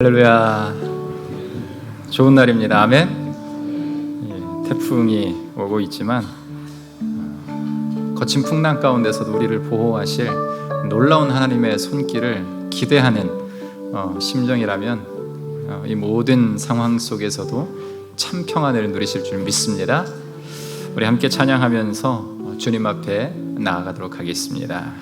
할렐루야. 좋은 날입니다. 아멘. 태풍이 오고 있지만 거친 풍랑 가운데서도 우리를 보호하실 놀라운 하나님의 손길을 기대하는 심정이라면 이 모든 상황 속에서도 참 평안을 누리실 줄 믿습니다. 우리 함께 찬양하면서 주님 앞에 나아가도록 하겠습니다.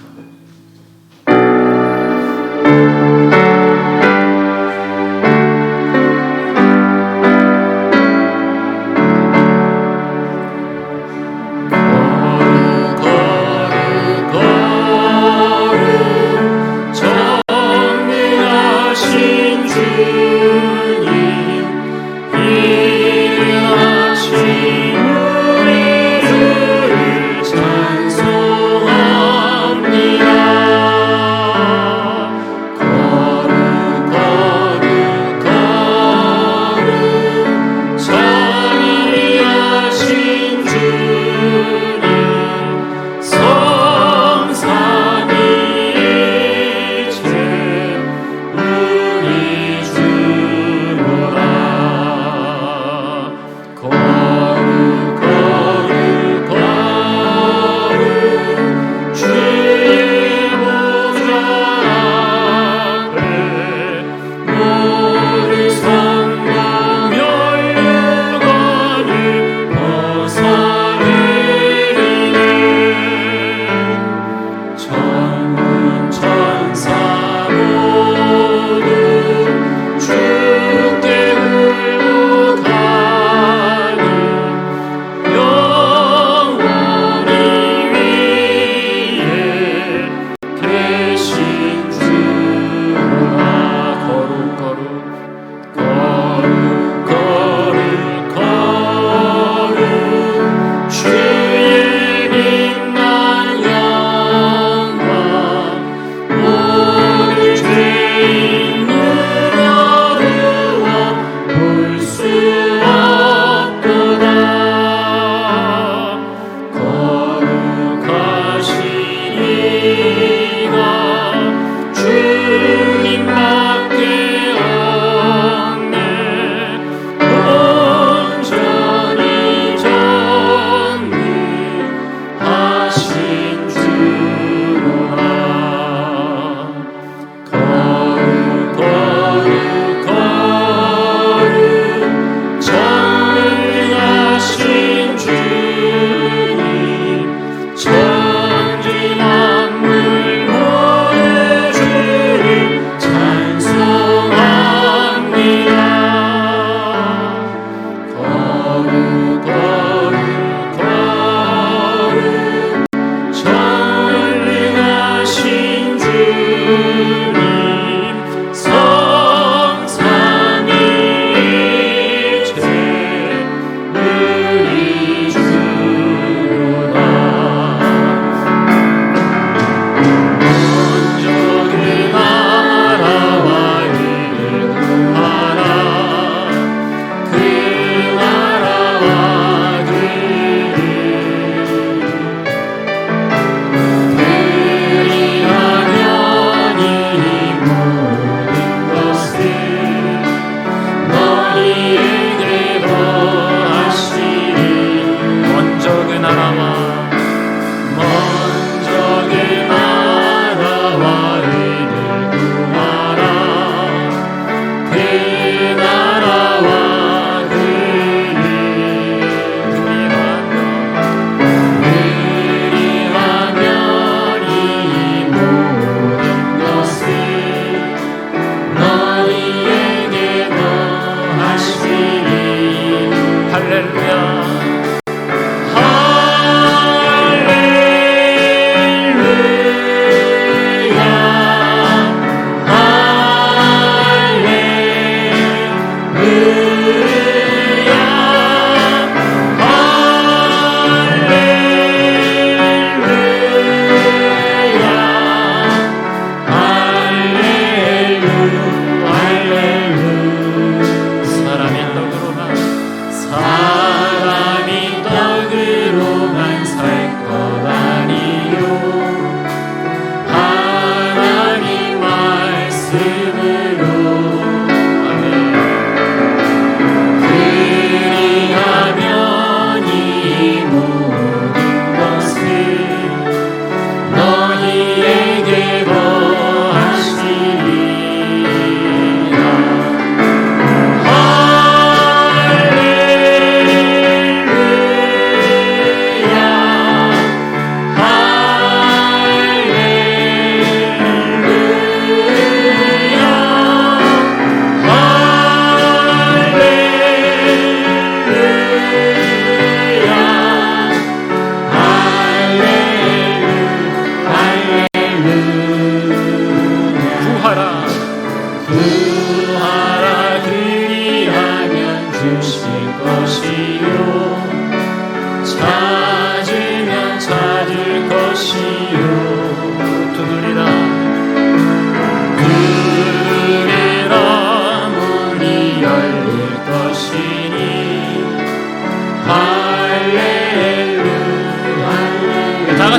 사람의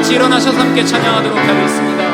같이 일어나셔서 함께 찬양하도록 하겠습니다.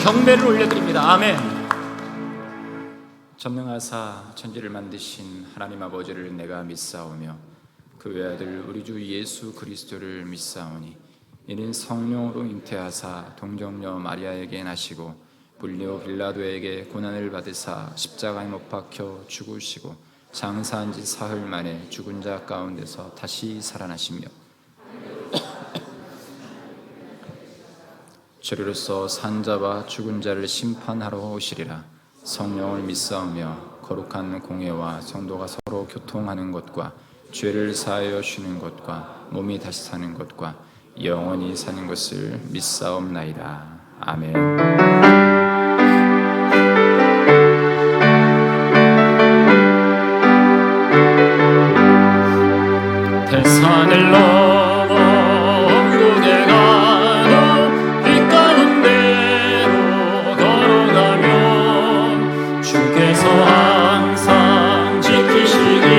경배를 올려드립니다. 아멘. 전능하사 천지를 만드신 하나님 아버지를 내가 믿사오며 그 외아들 우리 주 예수 그리스도를 믿사오니 이는 성령으로 잉태하사 동정녀 마리아에게 나시고 본리오 빌라도에게 고난을 받으사 십자가에 못 박혀 죽으시고 장사한 지 사흘 만에 죽은 자 가운데서 다시 살아나시며 주로서 산자와 죽은 자를 심판하러 오시리라. 성령을 믿사오며 거룩한 공회와 성도가 서로 교통하는 것과 죄를 사하여 쉬는 것과 몸이 다시 사는 것과 영원히 사는 것을 믿사옵나이다. 아멘. 대산을 넘어 왕국에 가도 이 가운데로 걸어가면 주께서 항상 지키시길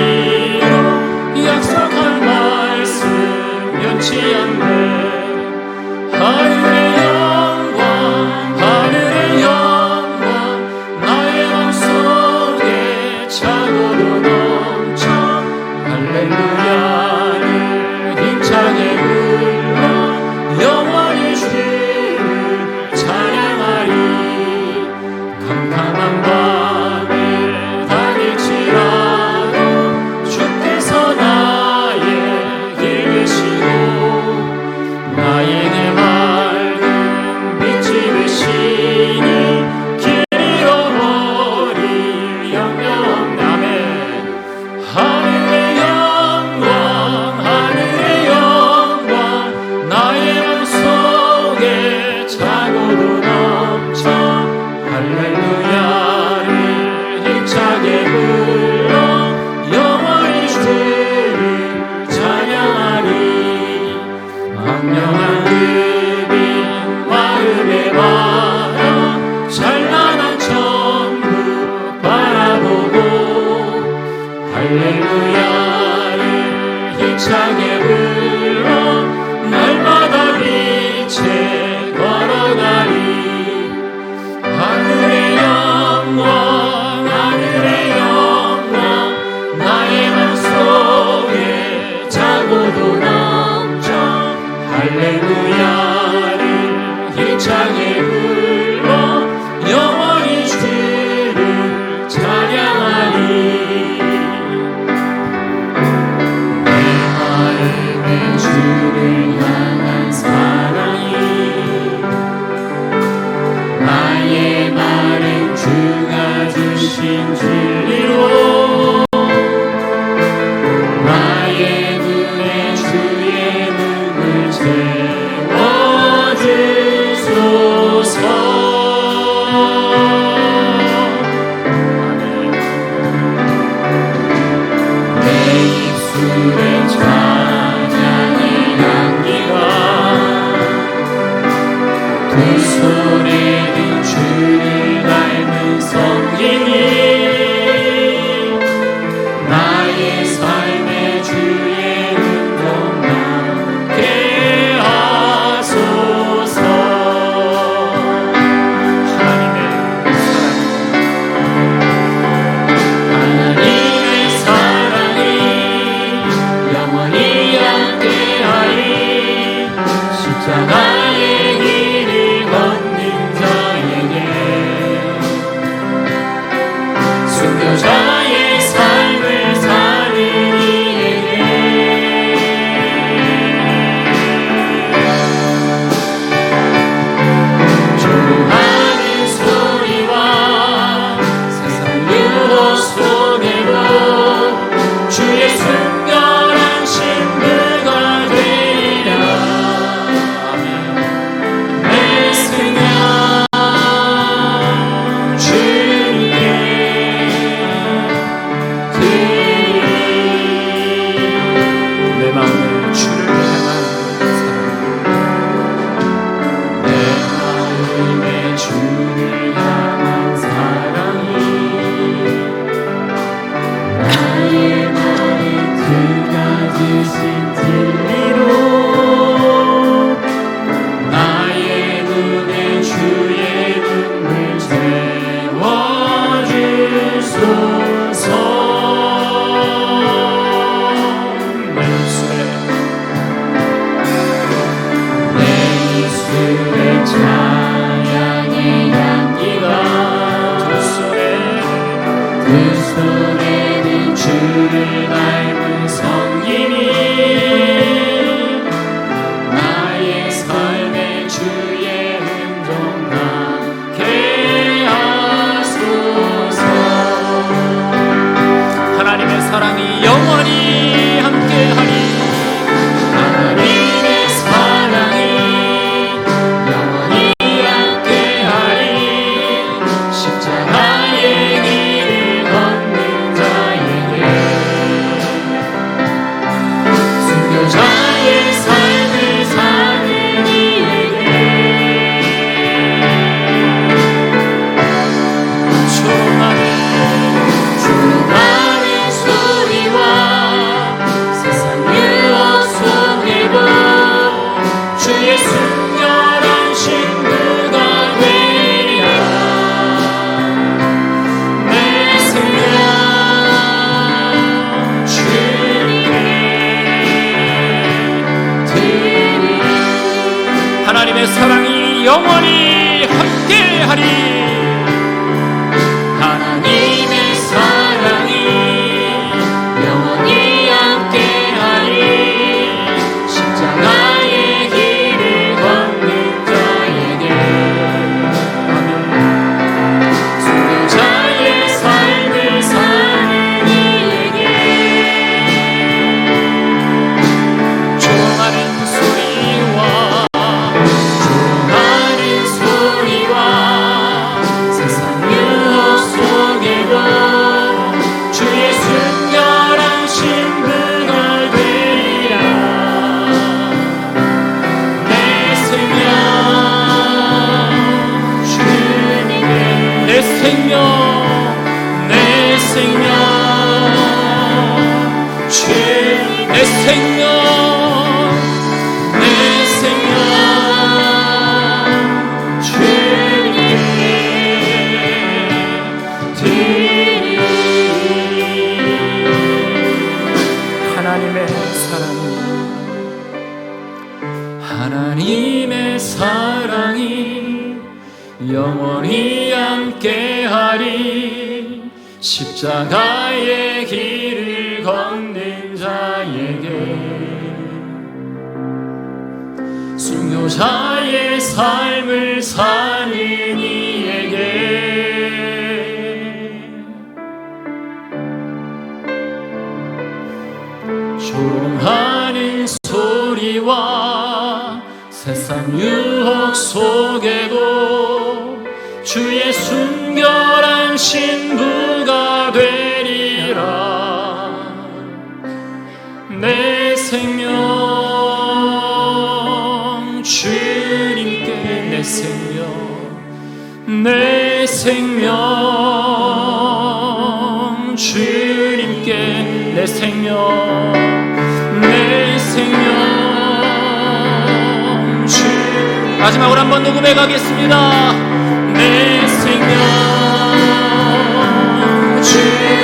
힘차게 불러 영원히 주를 찬양하리. 내 마음에 주를 향한 사랑이 나의 말은 주가 주신 진리로 나의 눈에 주의 눈을 채워주소서. 내 입술에 찬양의 향기가 두 손에 든 주를 닮은 성인이 나의 삶의 주의 음성 나게 하소서. 하나님의 사랑이 영원히 함께하리. 십자가의 길을 걷는 자에게 순교자의 삶을 사는 이에게 조롱하는 소리와 세상 유혹 속에도 주의 순결한 신부가 되리라. 내 생명 주님께 드리리. 내 마음에 주를 향한 사랑, 내 마음에 주를 향한 사랑이 나의 마음에 그가 주신 진리로 나의 눈에 주의 눈물 채워주소서. 내 입술에 찬양의 향기가 두 손에는 주를 닮은 성인이 나의 삶의 주의 음성 나게 하소서. 하나님의 사랑이 영원히 함께하리. 하나님의 사랑이 영원히 함께하리. 십자가의 길을 걷는 자에게 순교자의 삶을 사는 이에게 조롱하는 소리와 세상 유혹 속에도 주의 순결한 신부가 되리라. 내 생명 주님께 드리리. 하나님의 사랑이 영원히 함께하리. 하나님의 사랑이 영원히 함께하리. 십자가의 길을 걷는 자에게 순교자의 삶을 사는 이에게 조롱하는 소리와 세상 유혹 속에도 주의 순결한 신부가 되리라. 내 생명 주님께 내 생명 주님 내 생명 하나님의 사랑이 영원히 함께하리. 십자가의 길을 걷는 자에게 순교자의 삶을 사는 이에게 조롱하는 소리와 세상 유혹 속에도 주의 순결한 신부가 되리라. 내 생명 주님께, 내 생명 주님께, 내 생명 주. 마지막으로 한번 녹음해 가겠습니다. 내 생명 주님께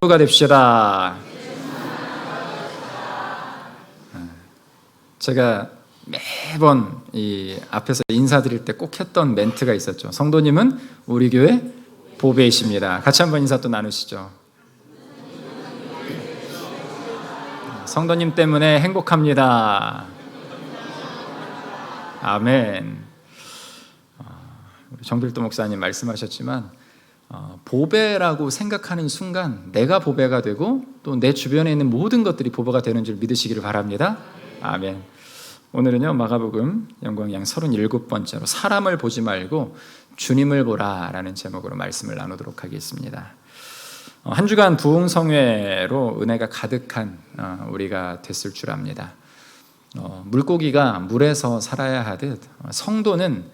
가 됩시다. 제가 매번 이 앞에서 인사드릴 때 꼭 했던 멘트가 있었죠. 성도님은 우리 교회 보배이십니다. 같이 한번 인사 또 나누시죠. 성도님 때문에 행복합니다. 아멘. 우리 정필도 목사님 말씀하셨지만 보배라고 생각하는 순간 내가 보배가 되고 또 내 주변에 있는 모든 것들이 보배가 되는 줄 믿으시기를 바랍니다. 아멘. 오늘은요 마가복음 영광양 37번째로 사람을 보지 말고 주님을 보라 라는 제목으로 말씀을 나누도록 하겠습니다. 한 주간 부흥성회로 은혜가 가득한 우리가 됐을 줄 압니다. 물고기가 물에서 살아야 하듯 성도는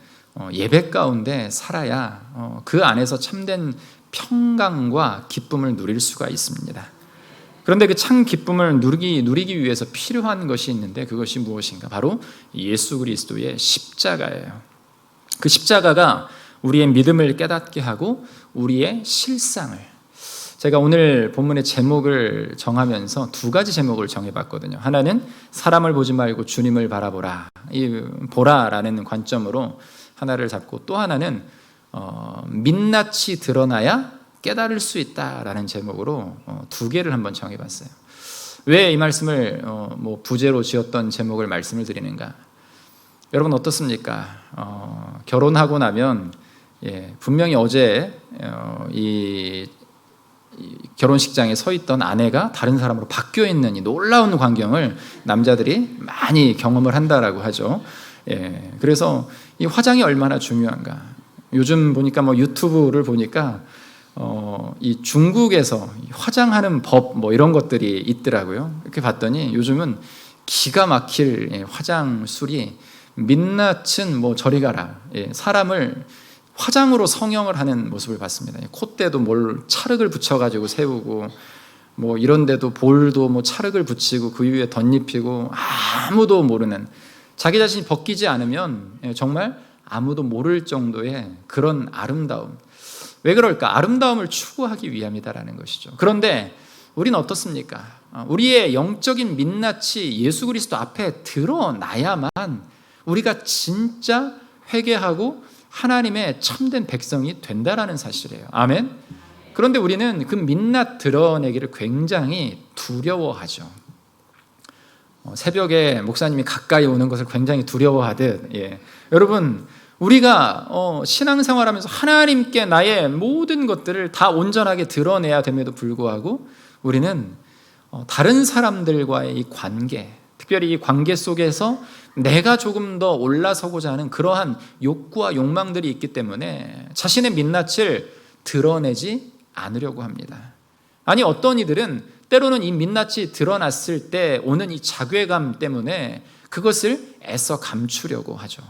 예배 가운데 살아야 그 안에서 참된 평강과 기쁨을 누릴 수가 있습니다. 그런데 그 참 기쁨을 누리기 위해서 필요한 것이 있는데 그것이 무엇인가? 바로 예수 그리스도의 십자가예요. 그 십자가가 우리의 믿음을 깨닫게 하고 우리의 실상을, 제가 오늘 본문의 제목을 정하면서 두 가지 제목을 정해봤거든요. 하나는 사람을 보지 말고 주님을 바라보라, 이 보라라는 관점으로 하나를 잡고, 또 하나는 민낯이 드러나야 깨달을 수 있다라는 제목으로 두 개를 한번 정해봤어요. 왜 이 말씀을 부제로 지었던 제목을 말씀을 드리는가? 여러분 어떻습니까? 결혼하고 나면 분명히 어제 이 결혼식장에 서 있던 아내가 다른 사람으로 바뀌어 있는 이 놀라운 광경을 남자들이 많이 경험을 한다라고 하죠. 그래서 이 화장이 얼마나 중요한가? 요즘 보니까 유튜브를 보니까 이 중국에서 화장하는 법 이런 것들이 있더라고요. 이렇게 봤더니 요즘은 기가 막힐 화장술이, 민낯은 저리 가라, 사람을 화장으로 성형을 하는 모습을 봤습니다. 콧대도 찰흙을 붙여가지고 세우고, 이런 데도 볼도 찰흙을 붙이고 그 위에 덧입히고, 아무도 모르는, 자기 자신이 벗기지 않으면 정말 아무도 모를 정도의 그런 아름다움. 왜 그럴까? 아름다움을 추구하기 위함이다라는 것이죠. 그런데 우리는 어떻습니까? 우리의 영적인 민낯이 예수 그리스도 앞에 드러나야만 우리가 진짜 회개하고 하나님의 참된 백성이 된다라는 사실이에요. 아멘. 그런데 우리는 그 민낯 드러내기를 굉장히 두려워하죠. 새벽에 목사님이 가까이 오는 것을 굉장히 두려워하듯, 여러분 우리가 신앙생활하면서 하나님께 나의 모든 것들을 다 온전하게 드러내야 됨에도 불구하고 우리는 다른 사람들과의 이 관계, 특별히 이 관계 속에서 내가 조금 더 올라서고자 하는 그러한 욕구와 욕망들이 있기 때문에 자신의 민낯을 드러내지 않으려고 합니다. 아니, 어떤 이들은 때로는 이 민낯이 드러났을 때 오는 이 자괴감 때문에 그것을 애써 감추려고 하죠.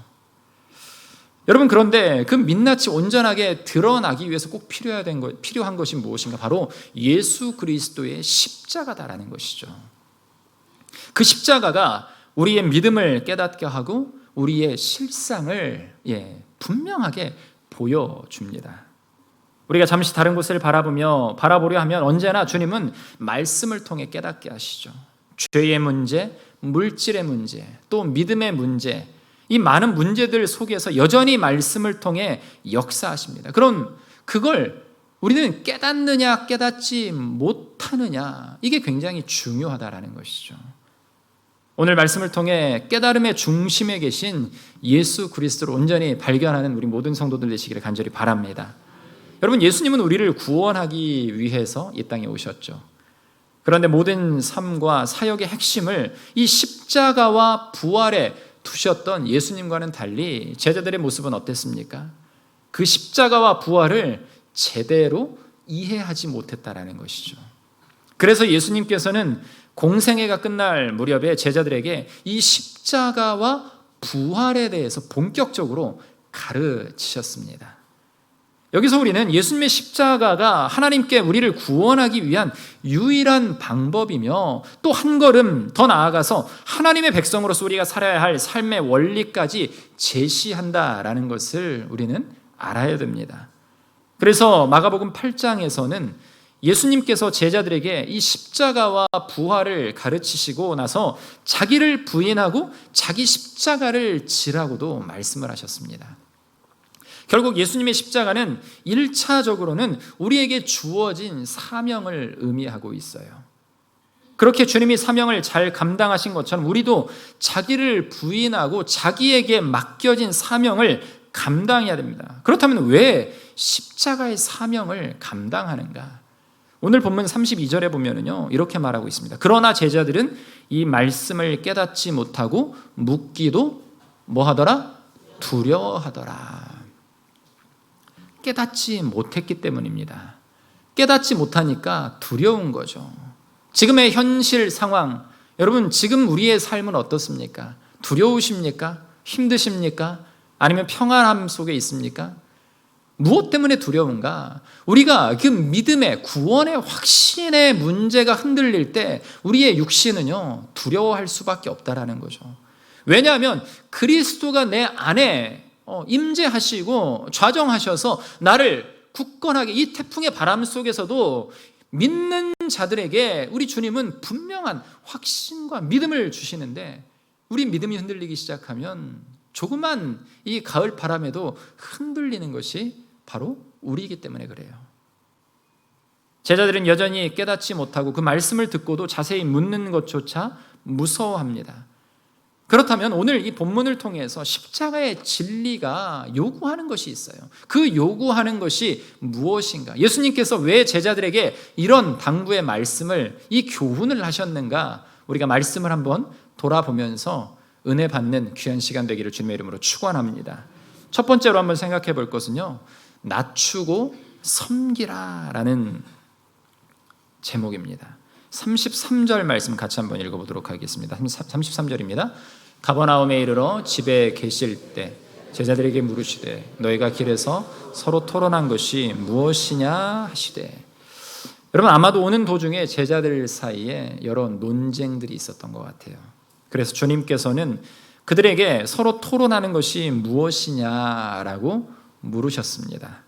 여러분, 그런데 그 민낯이 온전하게 드러나기 위해서 꼭 필요한 것이 무엇인가? 바로 예수 그리스도의 십자가다라는 것이죠. 그 십자가가 우리의 믿음을 깨닫게 하고 우리의 실상을 분명하게 보여줍니다. 우리가 잠시 다른 곳을 바라보려 하면 언제나 주님은 말씀을 통해 깨닫게 하시죠. 죄의 문제, 물질의 문제, 또 믿음의 문제, 이 많은 문제들 속에서 여전히 말씀을 통해 역사하십니다. 그럼 그걸 우리는 깨닫느냐 깨닫지 못하느냐, 이게 굉장히 중요하다라는 것이죠. 오늘 말씀을 통해 깨달음의 중심에 계신 예수 그리스도를 온전히 발견하는 우리 모든 성도들 되시기를 간절히 바랍니다. 여러분, 예수님은 우리를 구원하기 위해서 이 땅에 오셨죠. 그런데 모든 삶과 사역의 핵심을 이 십자가와 부활에 두셨던 예수님과는 달리 제자들의 모습은 어땠습니까? 그 십자가와 부활을 제대로 이해하지 못했다라는 것이죠. 그래서 예수님께서는 공생애가 끝날 무렵에 제자들에게 이 십자가와 부활에 대해서 본격적으로 가르치셨습니다. 여기서 우리는 예수님의 십자가가 하나님께 우리를 구원하기 위한 유일한 방법이며, 또 한 걸음 더 나아가서 하나님의 백성으로서 우리가 살아야 할 삶의 원리까지 제시한다라는 것을 우리는 알아야 됩니다. 그래서 마가복음 8장에서는 예수님께서 제자들에게 이 십자가와 부활을 가르치시고 나서 자기를 부인하고 자기 십자가를 지라고도 말씀을 하셨습니다. 결국 예수님의 십자가는 1차적으로는 우리에게 주어진 사명을 의미하고 있어요. 그렇게 주님이 사명을 잘 감당하신 것처럼 우리도 자기를 부인하고 자기에게 맡겨진 사명을 감당해야 됩니다. 그렇다면 왜 십자가의 사명을 감당하는가? 오늘 본문 32절에 보면은요, 이렇게 말하고 있습니다. 그러나 제자들은 이 말씀을 깨닫지 못하고 묻기도 뭐하더라? 두려워하더라. 깨닫지 못했기 때문입니다. 깨닫지 못하니까 두려운 거죠. 지금의 현실 상황, 여러분, 지금 우리의 삶은 어떻습니까? 두려우십니까? 힘드십니까? 아니면 평안함 속에 있습니까? 무엇 때문에 두려운가? 우리가 그 믿음의 구원의 확신의 문제가 흔들릴 때 우리의 육신은요, 두려워할 수밖에 없다라는 거죠. 왜냐하면 그리스도가 내 안에 임재하시고 좌정하셔서 나를 굳건하게 이 태풍의 바람 속에서도 믿는 자들에게 우리 주님은 분명한 확신과 믿음을 주시는데, 우리 믿음이 흔들리기 시작하면 조그만 이 가을 바람에도 흔들리는 것이 바로 우리이기 때문에 그래요. 제자들은 여전히 깨닫지 못하고 그 말씀을 듣고도 자세히 묻는 것조차 무서워합니다. 그렇다면 오늘 이 본문을 통해서 십자가의 진리가 요구하는 것이 있어요. 그 요구하는 것이 무엇인가? 예수님께서 왜 제자들에게 이런 당부의 말씀을, 이 교훈을 하셨는가? 우리가 말씀을 한번 돌아보면서 은혜 받는 귀한 시간 되기를 주님의 이름으로 축원합니다. 첫 번째로 한번 생각해 볼 것은요, 낮추고 섬기라 라는 제목입니다. 33절 말씀 같이 한번 읽어보도록 하겠습니다. 33절입니다. 가버나움에 이르러 집에 계실 때 제자들에게 물으시되 너희가 길에서 서로 토론한 것이 무엇이냐 하시되. 여러분, 아마도 오는 도중에 제자들 사이에 여러 논쟁들이 있었던 것 같아요. 그래서 주님께서는 그들에게 서로 토론하는 것이 무엇이냐라고 물으셨습니다.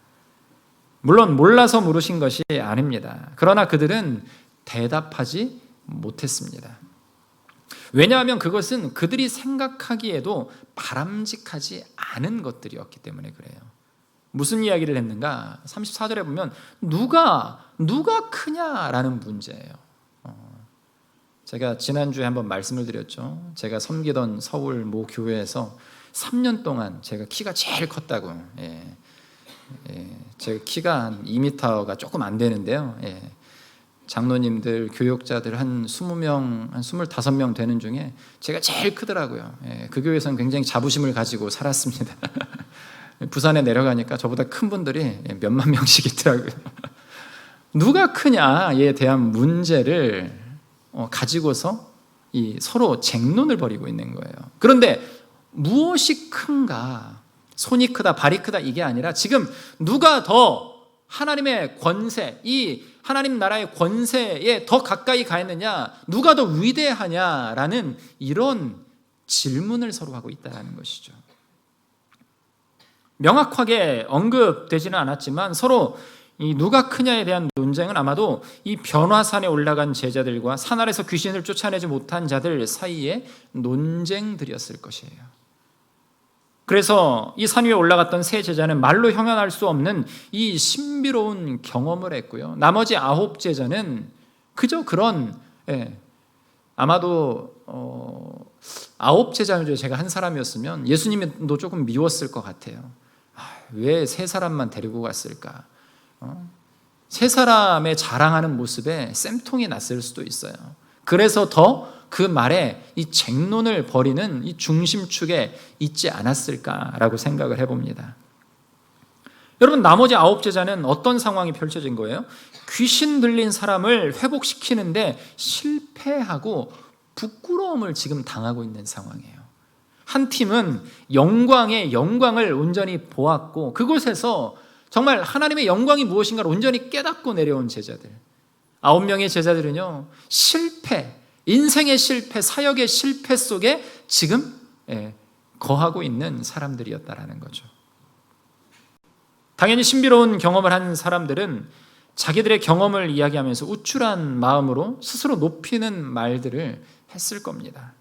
물론 몰라서 물으신 것이 아닙니다. 그러나 그들은 대답하지 못했습니다. 왜냐하면 그것은 그들이 생각하기에도 바람직하지 않은 것들이었기 때문에 그래요. 무슨 이야기를 했는가? 34절에 보면 누가 크냐라는 문제예요. 제가 지난주에 한번 말씀을 드렸죠. 제가 섬기던 서울 모 교회에서 3년 동안 제가 키가 제일 컸다고. 제 키가 한 2m가 조금 안 되는데요. 장로님들, 교역자들 한 20명, 한 25명 되는 중에 제가 제일 크더라고요. 그 교회에서는 굉장히 자부심을 가지고 살았습니다. 부산에 내려가니까 저보다 큰 분들이 몇만 명씩 있더라고요. 누가 크냐에 대한 문제를 가지고서 서로 쟁론을 벌이고 있는 거예요. 그런데 무엇이 큰가? 손이 크다, 발이 크다, 이게 아니라 지금 누가 더 하나님의 권세, 이 하나님 나라의 권세에 더 가까이 가 있느냐, 누가 더 위대하냐라는 이런 질문을 서로 하고 있다는 것이죠. 명확하게 언급되지는 않았지만 서로 이 누가 크냐에 대한 논쟁은 아마도 이 변화산에 올라간 제자들과 산 아래서 귀신을 쫓아내지 못한 자들 사이의 논쟁들이었을 것이에요. 그래서 이 산 위에 올라갔던 세 제자는 말로 형용할 수 없는 이 신비로운 경험을 했고요. 나머지 9 제자는 그저 그런, 아마도 9 제자 중에 제가 한 사람이었으면 예수님도 조금 미웠을 것 같아요. 왜 3사람만 데리고 갔을까? 3사람의 자랑하는 모습에 쌤통이 났을 수도 있어요. 그래서 더 그 말에 이 쟁론을 벌이는 이 중심축에 있지 않았을까라고 생각을 해봅니다. 여러분, 나머지 9 제자는 어떤 상황이 펼쳐진 거예요? 귀신 들린 사람을 회복시키는데 실패하고 부끄러움을 지금 당하고 있는 상황이에요. 한 팀은 영광의 영광을 온전히 보았고 그곳에서 정말 하나님의 영광이 무엇인가를 온전히 깨닫고 내려온 제자들. 9명의 제자들은요, 실패, 인생의 실패, 사역의 실패 속에 지금 거하고 있는 사람들이었다라는 거죠. 당연히 신비로운 경험을 한 사람들은 자기들의 경험을 이야기하면서 우쭐한 마음으로 스스로 높이는 말들을 했을 겁니다.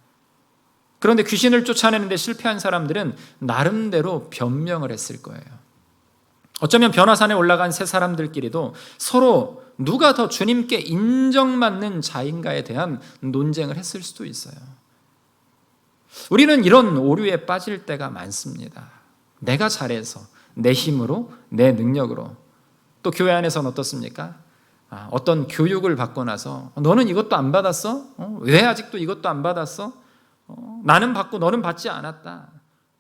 그런데 귀신을 쫓아내는데 실패한 사람들은 나름대로 변명을 했을 거예요. 어쩌면 변화산에 올라간 세 사람들끼리도 서로 누가 더 주님께 인정받는 자인가에 대한 논쟁을 했을 수도 있어요. 우리는 이런 오류에 빠질 때가 많습니다. 내가 잘해서, 내 힘으로, 내 능력으로. 또 교회 안에서는 어떻습니까? 어떤 교육을 받고 나서 너는 이것도 안 받았어? 왜 아직도 이것도 안 받았어? 나는 받고 너는 받지 않았다.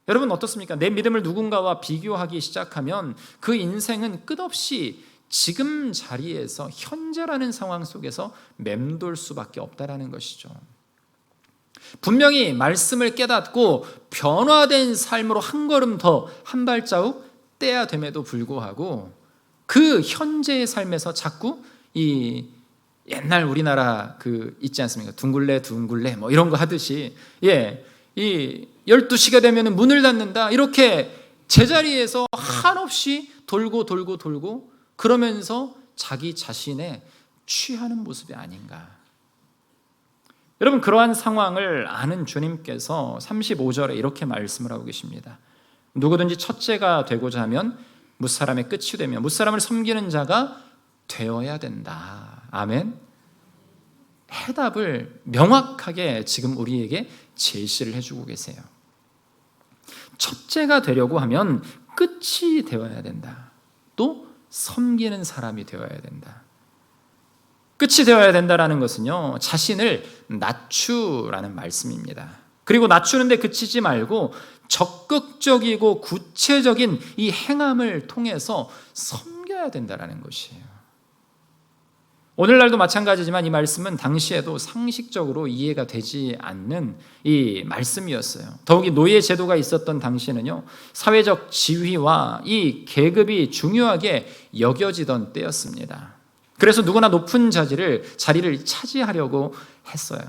여러분 어떻습니까? 내 믿음을 누군가와 비교하기 시작하면 그 인생은 끝없이 지금 자리에서 현재라는 상황 속에서 맴돌 수밖에 없다라는 것이죠. 분명히 말씀을 깨닫고 변화된 삶으로 한 걸음 더, 한 발자국 떼야 됨에도 불구하고 그 현재의 삶에서 자꾸 이 옛날 우리나라 그 있지 않습니까? 둥글레 둥글레 뭐 이런 거 하듯이 이 12시가 되면 문을 닫는다, 이렇게 제자리에서 한없이 돌고 그러면서 자기 자신에 취하는 모습이 아닌가. 여러분, 그러한 상황을 아는 주님께서 35절에 이렇게 말씀을 하고 계십니다. 누구든지 첫째가 되고자 하면 무사람의 끝이 되며 무사람을 섬기는 자가 되어야 된다. 아멘. 해답을 명확하게 지금 우리에게 제시를 해주고 계세요. 첫째가 되려고 하면 끝이 되어야 된다. 또 섬기는 사람이 되어야 된다. 끝이 되어야 된다라는 것은요, 자신을 낮추라는 말씀입니다. 그리고 낮추는데 그치지 말고 적극적이고 구체적인 이 행함을 통해서 섬겨야 된다라는 것이에요. 오늘날도 마찬가지지만 이 말씀은 당시에도 상식적으로 이해가 되지 않는 이 말씀이었어요. 더욱이 노예 제도가 있었던 당시에는요, 사회적 지위와 이 계급이 중요하게 여겨지던 때였습니다. 그래서 누구나 높은 자리를 차지하려고 했어요.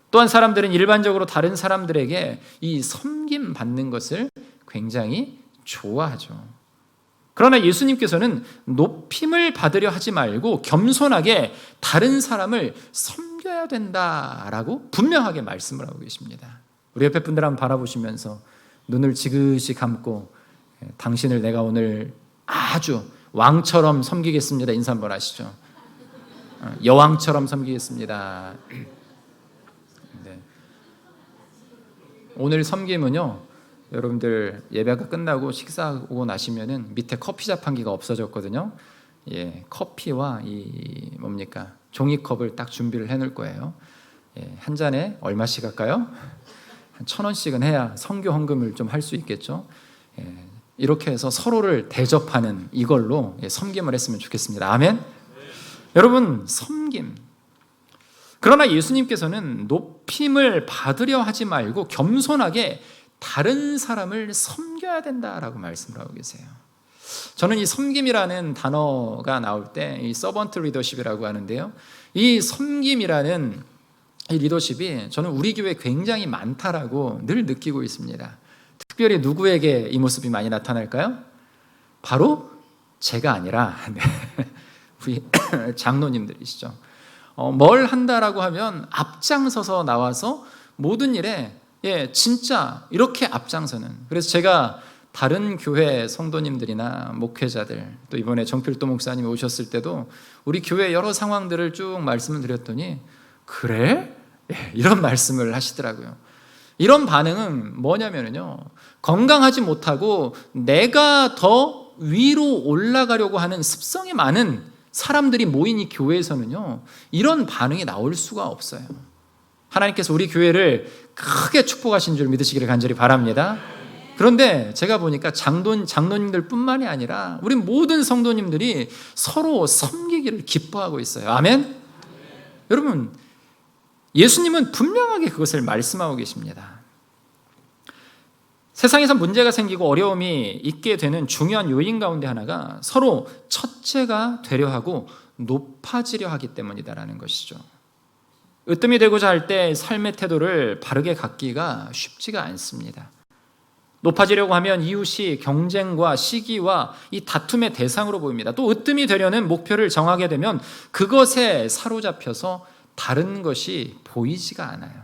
또한 사람들은 일반적으로 다른 사람들에게 이 섬김 받는 것을 굉장히 좋아하죠. 그러나 예수님께서는 높임을 받으려 하지 말고 겸손하게 다른 사람을 섬겨야 된다라고 분명하게 말씀을 하고 계십니다. 우리 옆에 분들 한번 바라보시면서 눈을 지그시 감고 당신을 내가 오늘 아주 왕처럼 섬기겠습니다. 인사 한번 하시죠. 여왕처럼 섬기겠습니다. 네. 오늘 섬김은요, 여러분들 예배가 끝나고 식사하고 나시면은 밑에 커피 자판기가 없어졌거든요. 커피와 이 뭡니까? 종이컵을 딱 준비를 해놓을 거예요. 한 잔에 얼마씩 할까요? 한 1,000원씩은 해야 선교 헌금을 좀 할 수 있겠죠. 이렇게 해서 서로를 대접하는 이걸로 섬김을 했으면 좋겠습니다. 아멘. 여러분, 섬김. 그러나 예수님께서는 높임을 받으려 하지 말고 겸손하게 다른 사람을 섬겨야 된다라고 말씀을 하고 계세요. 저는 이 섬김이라는 단어가 나올 때 이 서번트 리더십이라고 하는데요, 이 섬김이라는 이 리더십이 저는 우리 교회에 굉장히 많다라고 늘 느끼고 있습니다. 특별히 누구에게 이 모습이 많이 나타날까요? 바로 제가 아니라 우리 장로님들이시죠. 뭘 한다라고 하면 앞장서서 나와서 모든 일에 진짜 이렇게 앞장서는. 그래서 제가 다른 교회 성도님들이나 목회자들, 또 이번에 정필도 목사님이 오셨을 때도 우리 교회 여러 상황들을 쭉 말씀을 드렸더니 그래? 이런 말씀을 하시더라고요. 이런 반응은 뭐냐면요, 건강하지 못하고 내가 더 위로 올라가려고 하는 습성이 많은 사람들이 모인 이 교회에서는요, 이런 반응이 나올 수가 없어요. 하나님께서 우리 교회를 크게 축복하신 줄 믿으시기를 간절히 바랍니다. 그런데 제가 보니까 장로님들 뿐만이 아니라 우리 모든 성도님들이 서로 섬기기를 기뻐하고 있어요. 아멘? 여러분, 예수님은 분명하게 그것을 말씀하고 계십니다. 세상에서 문제가 생기고 어려움이 있게 되는 중요한 요인 가운데 하나가 서로 첫째가 되려 하고 높아지려 하기 때문이다라는 것이죠. 으뜸이 되고자 할 때 삶의 태도를 바르게 갖기가 쉽지가 않습니다. 높아지려고 하면 이웃이 경쟁과 시기와 이 다툼의 대상으로 보입니다. 또 으뜸이 되려는 목표를 정하게 되면 그것에 사로잡혀서 다른 것이 보이지가 않아요.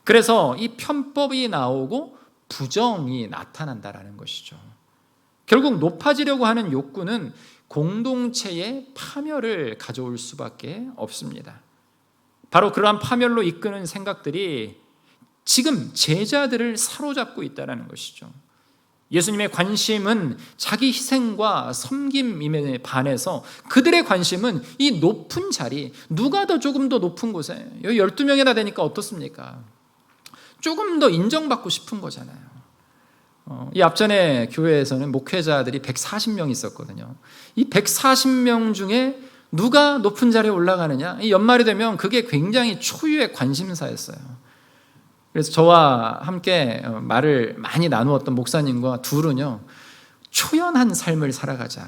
그래서 이 편법이 나오고 부정이 나타난다라는 것이죠. 결국 높아지려고 하는 욕구는 공동체의 파멸을 가져올 수밖에 없습니다. 바로 그러한 파멸로 이끄는 생각들이 지금 제자들을 사로잡고 있다는 것이죠. 예수님의 관심은 자기 희생과 섬김임에 반해서 그들의 관심은 이 높은 자리, 누가 더 조금 더 높은 곳에, 여기 12명이나 되니까 어떻습니까? 조금 더 인정받고 싶은 거잖아요. 이 앞전에 교회에서는 목회자들이 140명 있었거든요. 이 140명 중에 누가 높은 자리에 올라가느냐, 이 연말이 되면 그게 굉장히 초유의 관심사였어요. 그래서 저와 함께 말을 많이 나누었던 목사님과 둘은요, 초연한 삶을 살아가자.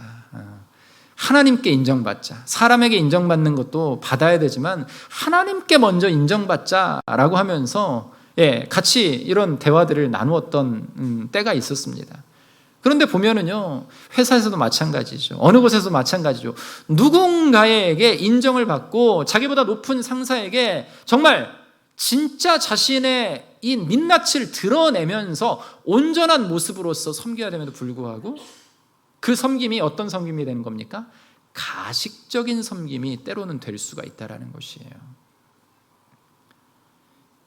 하나님께 인정받자. 사람에게 인정받는 것도 받아야 되지만 하나님께 먼저 인정받자라고 하면서 같이 이런 대화들을 나누었던 때가 있었습니다. 그런데 보면은요, 회사에서도 마찬가지죠. 어느 곳에서도 마찬가지죠. 누군가에게 인정을 받고 자기보다 높은 상사에게 정말 진짜 자신의 이 민낯을 드러내면서 온전한 모습으로서 섬겨야 됨에도 불구하고 그 섬김이 어떤 섬김이 되는 겁니까? 가식적인 섬김이 때로는 될 수가 있다는 것이에요.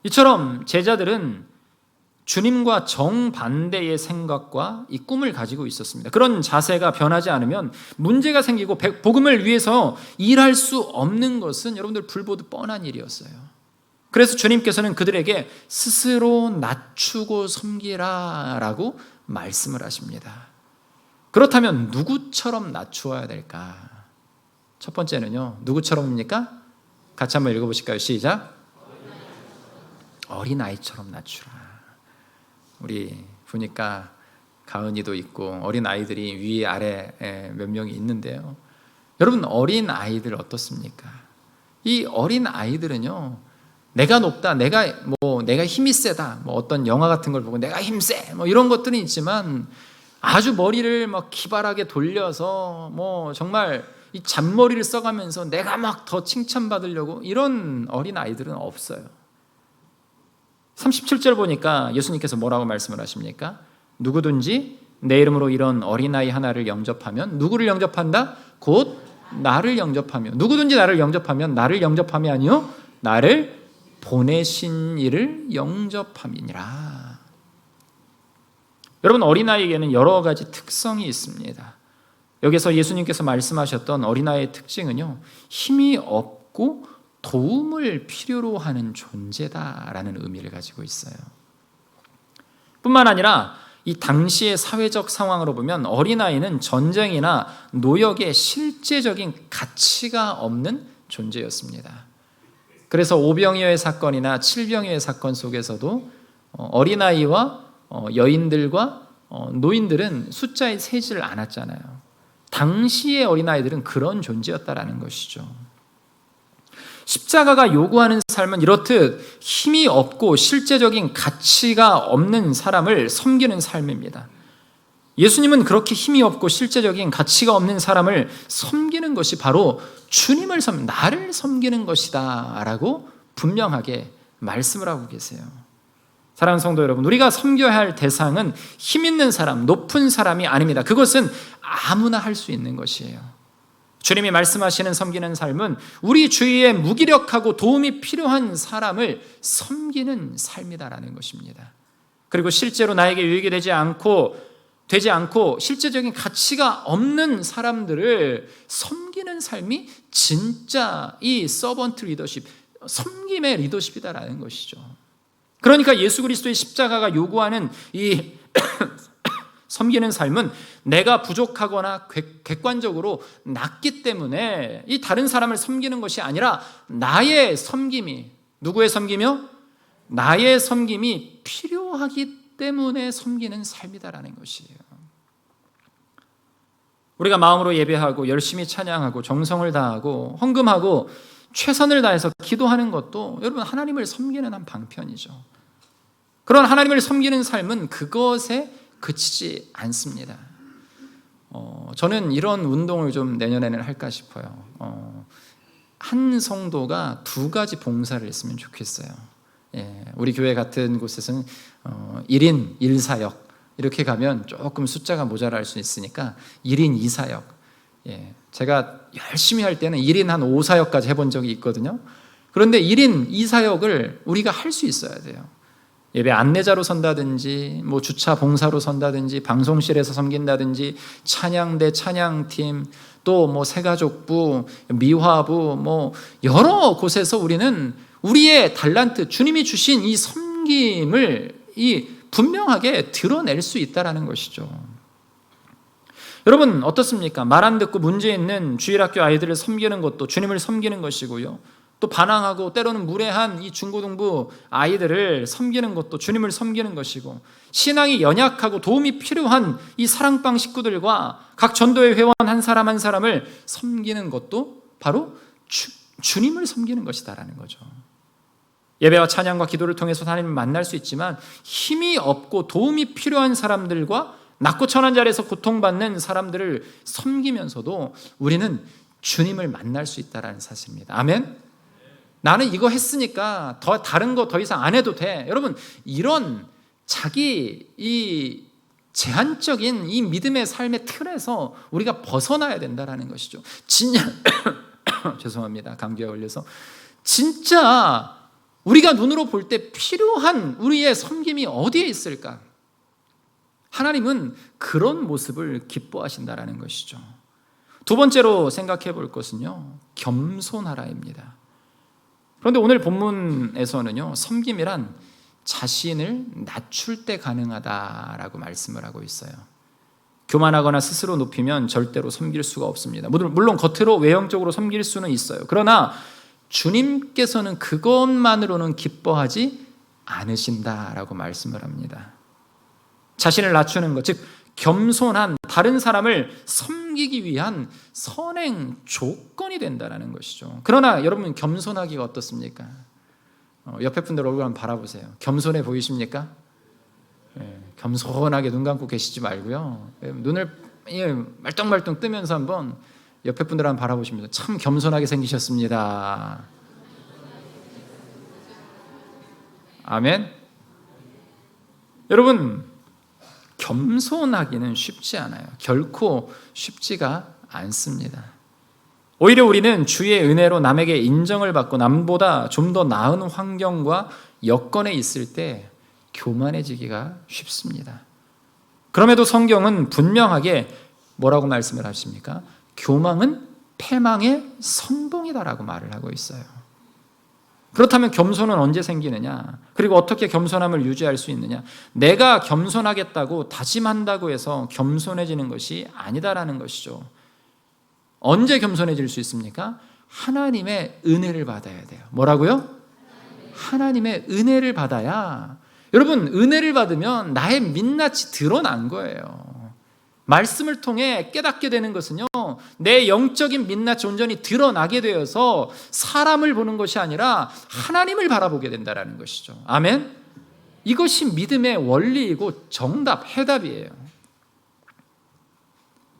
이처럼 제자들은 주님과 정반대의 생각과 이 꿈을 가지고 있었습니다. 그런 자세가 변하지 않으면 문제가 생기고 복음을 위해서 일할 수 없는 것은 여러분들 불보듯 뻔한 일이었어요. 그래서 주님께서는 그들에게 스스로 낮추고 섬기라라고 말씀을 하십니다. 그렇다면 누구처럼 낮추어야 될까? 첫 번째는요, 누구처럼입니까? 같이 한번 읽어보실까요? 시작. 어린아이처럼 낮추라. 우리 보니까 가은이도 있고 어린아이들이 위 아래 몇 명이 있는데요, 여러분 어린아이들 어떻습니까? 이 어린아이들은요, 내가 높다, 내가 힘이 세다, 어떤 영화 같은 걸 보고 내가 힘세, 이런 것들은 있지만 아주 머리를 막 기발하게 돌려서 정말 이 잔머리를 써가면서 내가 막 더 칭찬받으려고 이런 어린 아이들은 없어요. 37절 보니까 예수님께서 뭐라고 말씀을 하십니까? 누구든지 내 이름으로 이런 어린아이 하나를 영접하면, 누구를 영접한다? 곧 나를 영접하며, 누구든지 나를 영접하면, 나를 영접함이 아니요 나를 보내신 이를 영접함이니라. 여러분 어린아이에게는 여러 가지 특성이 있습니다. 여기서 예수님께서 말씀하셨던 어린아이의 특징은요, 힘이 없고 도움을 필요로 하는 존재다라는 의미를 가지고 있어요. 뿐만 아니라 이 당시의 사회적 상황으로 보면 어린아이는 전쟁이나 노역의 실제적인 가치가 없는 존재였습니다. 그래서 오병이어의 사건이나 칠병이어의 사건 속에서도 어린아이와 여인들과 노인들은 숫자에 세지를 않았잖아요. 당시의 어린아이들은 그런 존재였다라는 것이죠. 십자가가 요구하는 삶은 이렇듯 힘이 없고 실제적인 가치가 없는 사람을 섬기는 삶입니다. 예수님은 그렇게 힘이 없고 실제적인 가치가 없는 사람을 섬기는 것이 바로 주님을 나를 섬기는 것이다 라고 분명하게 말씀을 하고 계세요. 사랑하는 성도 여러분, 우리가 섬겨야 할 대상은 힘 있는 사람, 높은 사람이 아닙니다. 그것은 아무나 할 수 있는 것이에요. 주님이 말씀하시는 섬기는 삶은 우리 주위에 무기력하고 도움이 필요한 사람을 섬기는 삶이다라는 것입니다. 그리고 실제로 나에게 유익이 되지 않고 실제적인 가치가 없는 사람들을 섬기는 삶이 진짜 이 서번트 리더십, 섬김의 리더십이다라는 것이죠. 그러니까 예수 그리스도의 십자가가 요구하는 이 섬기는 삶은 내가 부족하거나 객관적으로 낮기 때문에 이 다른 사람을 섬기는 것이 아니라 나의 섬김이, 누구의 섬기며? 나의 섬김이 필요하기 때문에 섬기는 삶이다라는 것이에요. 우리가 마음으로 예배하고 열심히 찬양하고 정성을 다하고 헌금하고 최선을 다해서 기도하는 것도 여러분 하나님을 섬기는 한 방편이죠. 그런 하나님을 섬기는 삶은 그것에 그치지 않습니다. 저는 이런 운동을 좀 내년에는 할까 싶어요. 한 성도가 2가지 봉사를 했으면 좋겠어요. 우리 교회 같은 곳에서는 1인 1사역 이렇게 가면 조금 숫자가 모자랄 수 있으니까 1인 2사역. 제가 열심히 할 때는 1인 한 5사역까지 해본 적이 있거든요. 그런데 1인 2사역을 우리가 할 수 있어야 돼요. 예배 안내자로 선다든지 주차 봉사로 선다든지 방송실에서 섬긴다든지 찬양대 찬양팀 또 새가족부 미화부 여러 곳에서 우리는 우리의 달란트, 주님이 주신 이 섬김을 분명하게 드러낼 수 있다는 것이죠. 여러분 어떻습니까? 말 안 듣고 문제 있는 주일학교 아이들을 섬기는 것도 주님을 섬기는 것이고요, 또 반항하고 때로는 무례한 이 중고등부 아이들을 섬기는 것도 주님을 섬기는 것이고, 신앙이 연약하고 도움이 필요한 이 사랑방 식구들과 각 전도회 회원 한 사람 한 사람을 섬기는 것도 바로 주님을 섬기는 것이다라는 거죠. 예배와 찬양과 기도를 통해서 하나님을 만날 수 있지만, 힘이 없고 도움이 필요한 사람들과 낮고 천한 자리에서 고통받는 사람들을 섬기면서도 우리는 주님을 만날 수 있다는 사실입니다. 아멘? 나는 이거 했으니까 다른 거 더 이상 안 해도 돼. 여러분, 이런 자기 이 제한적인 이 믿음의 삶의 틀에서 우리가 벗어나야 된다는 것이죠. 진짜 죄송합니다. 감기가 걸려서. 진짜 우리가 눈으로 볼 때 필요한 우리의 섬김이 어디에 있을까? 하나님은 그런 모습을 기뻐하신다라는 것이죠. 두 번째로 생각해 볼 것은요, 겸손하라입니다. 그런데 오늘 본문에서는요, 섬김이란 자신을 낮출 때 가능하다라고 말씀을 하고 있어요. 교만하거나 스스로 높이면 절대로 섬길 수가 없습니다. 물론 겉으로 외형적으로 섬길 수는 있어요. 그러나 주님께서는 그것만으로는 기뻐하지 않으신다라고 말씀을 합니다. 자신을 낮추는 것, 즉 겸손한 다른 사람을 섬기기 위한 선행 조건이 된다는 것이죠. 그러나 여러분, 겸손하기가 어떻습니까? 옆에 분들 얼굴 한번 바라보세요. 겸손해 보이십니까? 겸손하게 눈 감고 계시지 말고요, 눈을 말똥말똥 뜨면서 한번 옆에 분들 한번 바라보십니다. 참 겸손하게 생기셨습니다. 아멘. 여러분, 겸손하기는 쉽지 않아요. 결코 쉽지가 않습니다. 오히려 우리는 주의 은혜로 남에게 인정을 받고 남보다 좀 더 나은 환경과 여건에 있을 때 교만해지기가 쉽습니다. 그럼에도 성경은 분명하게 뭐라고 말씀을 하십니까? 교만은 패망의 선봉이다라고 말을 하고 있어요. 그렇다면 겸손은 언제 생기느냐? 그리고 어떻게 겸손함을 유지할 수 있느냐? 내가 겸손하겠다고 다짐한다고 해서 겸손해지는 것이 아니다라는 것이죠. 언제 겸손해질 수 있습니까? 하나님의 은혜를 받아야 돼요. 뭐라고요? 하나님의 은혜를 받아야. 여러분, 은혜를 받으면 나의 민낯이 드러난 거예요. 말씀을 통해 깨닫게 되는 것은요, 내 영적인 민낯이 온전히 드러나게 되어서 사람을 보는 것이 아니라 하나님을 바라보게 된다는 것이죠. 아멘? 이것이 믿음의 원리이고 정답, 해답이에요.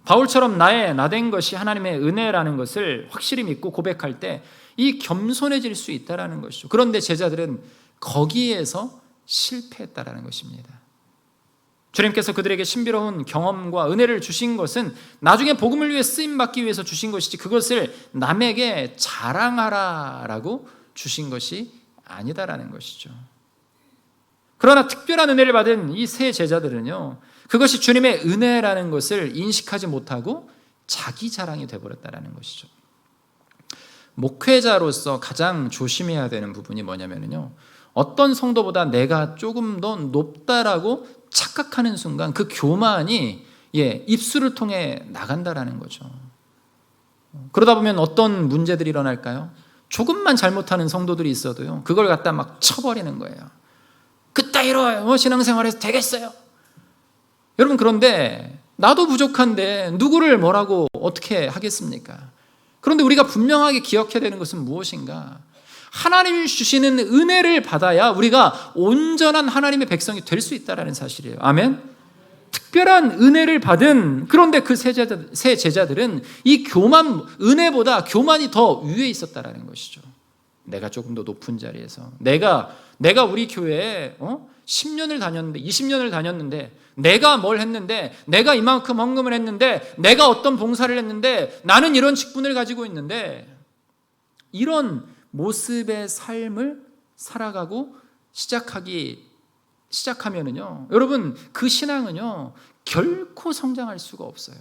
바울처럼 나된 것이 하나님의 은혜라는 것을 확실히 믿고 고백할 때 이 겸손해질 수 있다는 것이죠. 그런데 제자들은 거기에서 실패했다는 것입니다. 주님께서 그들에게 신비로운 경험과 은혜를 주신 것은 나중에 복음을 위해 쓰임받기 위해서 주신 것이지, 그것을 남에게 자랑하라라고 주신 것이 아니다라는 것이죠. 그러나 특별한 은혜를 받은 이 세 제자들은요, 그것이 주님의 은혜라는 것을 인식하지 못하고 자기 자랑이 되어버렸다는 것이죠. 목회자로서 가장 조심해야 되는 부분이 뭐냐면요, 어떤 성도보다 내가 조금 더 높다라고 착각하는 순간 그 교만이 입술을 통해 나간다라는 거죠. 그러다 보면 어떤 문제들이 일어날까요? 조금만 잘못하는 성도들이 있어도요, 그걸 갖다 막 쳐버리는 거예요. 그따위로 신앙생활해서 되겠어요? 여러분, 그런데 나도 부족한데 누구를 뭐라고 어떻게 하겠습니까? 그런데 우리가 분명하게 기억해야 되는 것은 무엇인가? 하나님이 주시는 은혜를 받아야 우리가 온전한 하나님의 백성이 될 수 있다는 사실이에요. 아멘? 특별한 은혜를 받은, 그런데 그 세 제자들은 이 은혜보다 교만이 더 위에 있었다는 것이죠. 내가 조금 더 높은 자리에서, 내가 우리 교회에 10년을 다녔는데, 20년을 다녔는데, 내가 뭘 했는데, 내가 이만큼 헌금을 했는데, 내가 어떤 봉사를 했는데, 나는 이런 직분을 가지고 있는데, 이런 모습의 삶을 살아가고 시작하면은요, 여러분, 그 신앙은요 결코 성장할 수가 없어요.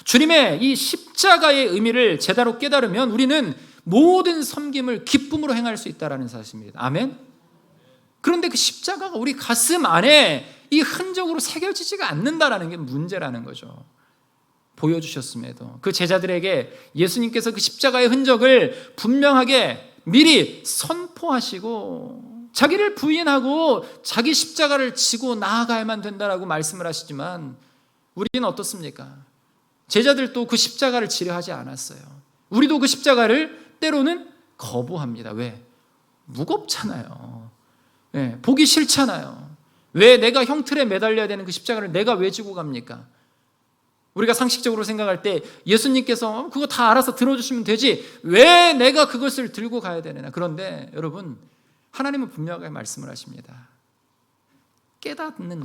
주님의 이 십자가의 의미를 제대로 깨달으면 우리는 모든 섬김을 기쁨으로 행할 수 있다는 사실입니다. 아멘? 그런데 그 십자가가 우리 가슴 안에 이 흔적으로 새겨지지가 않는다는 게 문제라는 거죠. 보여주셨음에도 그 제자들에게 예수님께서 그 십자가의 흔적을 분명하게 미리 선포하시고 자기를 부인하고 자기 십자가를 지고 나아가야만 된다라고 말씀을 하시지만 우리는 어떻습니까? 제자들도 그 십자가를 지려 하지 않았어요. 우리도 그 십자가를 때로는 거부합니다. 왜? 무겁잖아요. 네, 보기 싫잖아요. 왜 내가 형틀에 매달려야 되는 그 십자가를 내가 왜 지고 갑니까? 우리가 상식적으로 생각할 때 예수님께서 그거 다 알아서 들어주시면 되지 왜 내가 그것을 들고 가야 되느냐. 그런데 여러분, 하나님은 분명하게 말씀을 하십니다. 깨닫는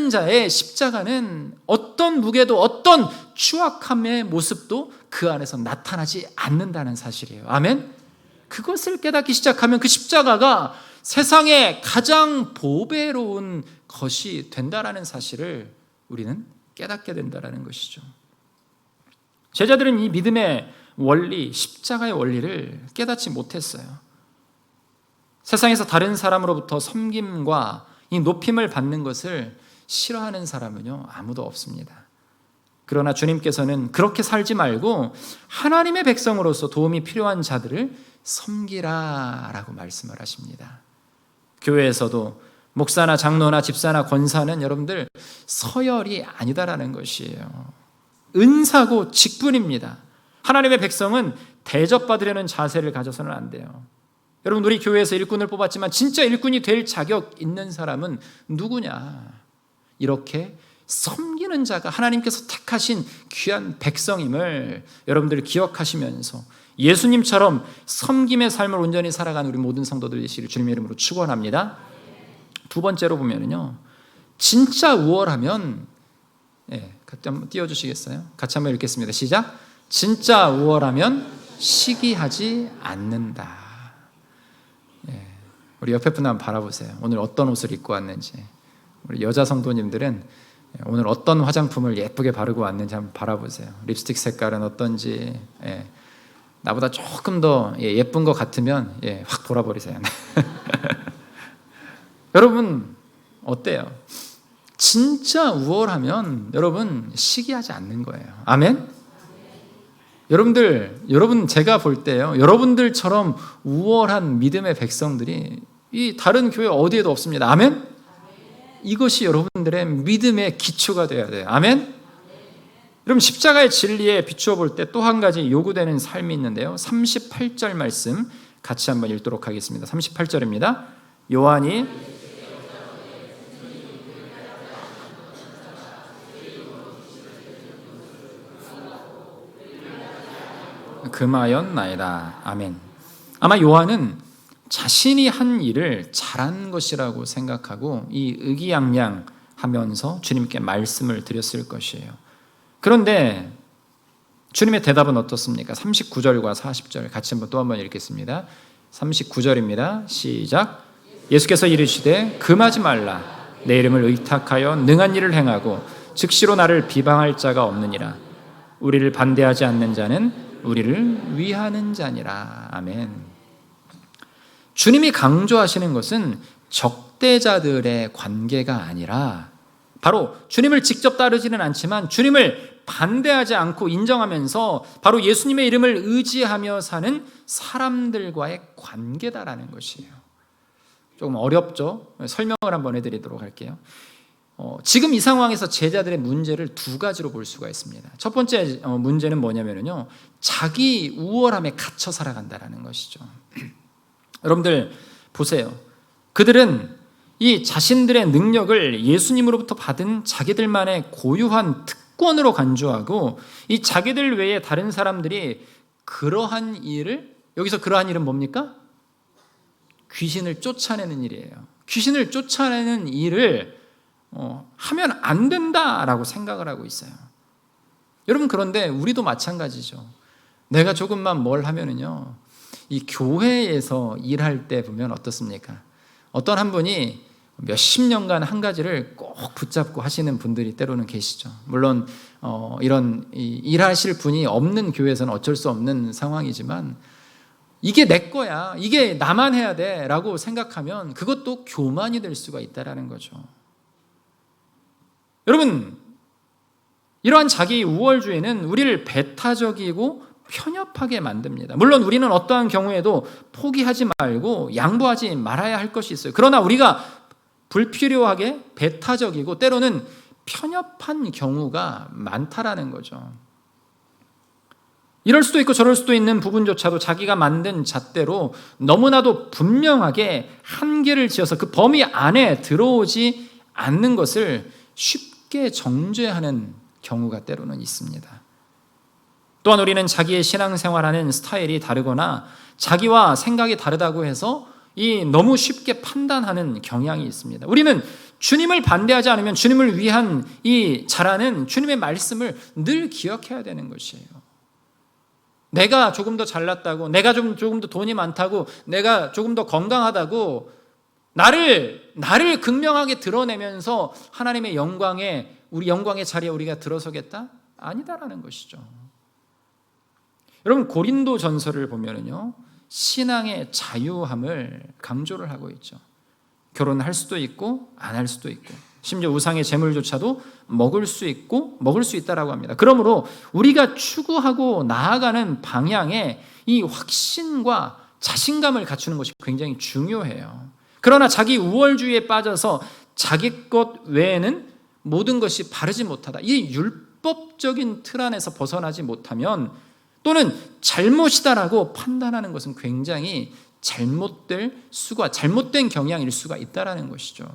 자의 십자가는 어떤 무게도 어떤 추악함의 모습도 그 안에서 나타나지 않는다는 사실이에요. 아멘? 그것을 깨닫기 시작하면 그 십자가가 세상에 가장 보배로운 것이 된다라는 사실을 우리는 깨닫게 된다라는 것이죠. 제자들은 이 믿음의 원리, 십자가의 원리를 깨닫지 못했어요. 세상에서 다른 사람으로부터 섬김과 이 높임을 받는 것을 싫어하는 사람은요, 아무도 없습니다. 그러나 주님께서는 그렇게 살지 말고 하나님의 백성으로서 도움이 필요한 자들을 섬기라라고 말씀을 하십니다. 교회에서도 목사나 장로나 집사나 권사는 여러분들 서열이 아니다라는 것이에요. 은사고 직분입니다. 하나님의 백성은 대접받으려는 자세를 가져서는 안 돼요. 여러분, 우리 교회에서 일꾼을 뽑았지만 진짜 일꾼이 될 자격 있는 사람은 누구냐? 이렇게 섬기는 자가 하나님께서 택하신 귀한 백성임을 여러분들 기억하시면서 예수님처럼 섬김의 삶을 온전히 살아가는 우리 모든 성도들 되시기를 주님의 이름으로 축원합니다. 두 번째로 보면은요, 진짜 우월하면, 같이 한번 띄워주시겠어요? 같이 한번 읽겠습니다. 시작. 진짜 우월하면 시기하지 않는다. 우리 옆에 분 한번 바라보세요. 오늘 어떤 옷을 입고 왔는지. 우리 여자 성도님들은 오늘 어떤 화장품을 예쁘게 바르고 왔는지 한번 바라보세요. 립스틱 색깔은 어떤지. 나보다 조금 더 예쁜 것 같으면 확 돌아버리세요. 여러분 어때요? 진짜 우월하면 여러분 시기하지 않는 거예요. 아멘? 여러분 제가 볼 때요, 여러분들처럼 우월한 믿음의 백성들이 이 다른 교회 어디에도 없습니다. 아멘? 이것이 여러분들의 믿음의 기초가 되어야 돼요. 아멘? 여러분, 십자가의 진리에 비추어 볼 때 또 한 가지 요구되는 삶이 있는데요, 38절 말씀 같이 한번 읽도록 하겠습니다. 38절입니다. 요한이 금하였나이다. 아멘. 아마 요한은 자신이 한 일을 잘한 것이라고 생각하고 이 의기양양하면서 주님께 말씀을 드렸을 것이에요. 그런데 주님의 대답은 어떻습니까? 39절과 40절 같이 한번 또 한번 읽겠습니다. 39절입니다. 시작. 예수께서 이르시되 금하지 말라. 내 이름을 의탁하여 능한 일을 행하고 즉시로 나를 비방할 자가 없느니라. 우리를 반대하지 않는 자는 우리를 위하는 자니라. 아멘. 주님이 강조하시는 것은 적대자들의 관계가 아니라 바로 주님을 직접 따르지는 않지만 주님을 반대하지 않고 인정하면서 바로 예수님의 이름을 의지하며 사는 사람들과의 관계다라는 것이에요. 조금 어렵죠? 설명을 한번 해드리도록 할게요. 지금 이 상황에서 제자들의 문제를 두 가지로 볼 수가 있습니다. 첫 번째 문제는 뭐냐면요, 자기 우월함에 갇혀 살아간다는 것이죠. 여러분들 보세요. 그들은 이 자신들의 능력을 예수님으로부터 받은 자기들만의 고유한 특권으로 간주하고 이 자기들 외에 다른 사람들이 그러한 일을, 여기서 그러한 일은 뭡니까? 귀신을 쫓아내는 일이에요. 귀신을 쫓아내는 일을 하면 안 된다라고 생각을 하고 있어요. 여러분, 그런데 우리도 마찬가지죠. 내가 조금만 뭘 하면은요, 이 교회에서 일할 때 보면 어떻습니까? 어떤 한 분이 몇십 년간 한 가지를 꼭 붙잡고 하시는 분들이 때로는 계시죠. 물론 이런 일하실 분이 없는 교회에서는 어쩔 수 없는 상황이지만 이게 내 거야, 이게 나만 해야 돼 라고 생각하면 그것도 교만이 될 수가 있다는 거죠. 여러분, 이러한 자기 우월주의는 우리를 배타적이고 편협하게 만듭니다. 물론 우리는 어떠한 경우에도 포기하지 말고 양보하지 말아야 할 것이 있어요. 그러나 우리가 불필요하게 배타적이고 때로는 편협한 경우가 많다라는 거죠. 이럴 수도 있고 저럴 수도 있는 부분조차도 자기가 만든 잣대로 너무나도 분명하게 한계를 지어서 그 범위 안에 들어오지 않는 것을 쉽게 정죄하는 경우가 때로는 있습니다. 또한 우리는 자기의 신앙생활하는 스타일이 다르거나 자기와 생각이 다르다고 해서 너무 쉽게 판단하는 경향이 있습니다. 우리는 주님을 반대하지 않으면 주님을 위한 이 자라는 주님의 말씀을 늘 기억해야 되는 것이에요. 내가 조금 더 잘났다고, 내가 조금 더 돈이 많다고, 내가 조금 더 건강하다고 나를 극명하게 드러내면서 하나님의 우리 영광의 자리에 우리가 들어서겠다? 아니다라는 것이죠. 여러분, 고린도 전서를 보면은요, 신앙의 자유함을 강조를 하고 있죠. 결혼할 수도 있고 안 할 수도 있고 심지어 우상의 재물조차도 먹을 수 있고 먹을 수 있다라고 합니다. 그러므로 우리가 추구하고 나아가는 방향에 이 확신과 자신감을 갖추는 것이 굉장히 중요해요. 그러나 자기 우월주의에 빠져서 자기 것 외에는 모든 것이 바르지 못하다, 이 율법적인 틀 안에서 벗어나지 못하면 또는 잘못이다라고 판단하는 것은 굉장히 잘못된 경향일 수가 있다라는 것이죠.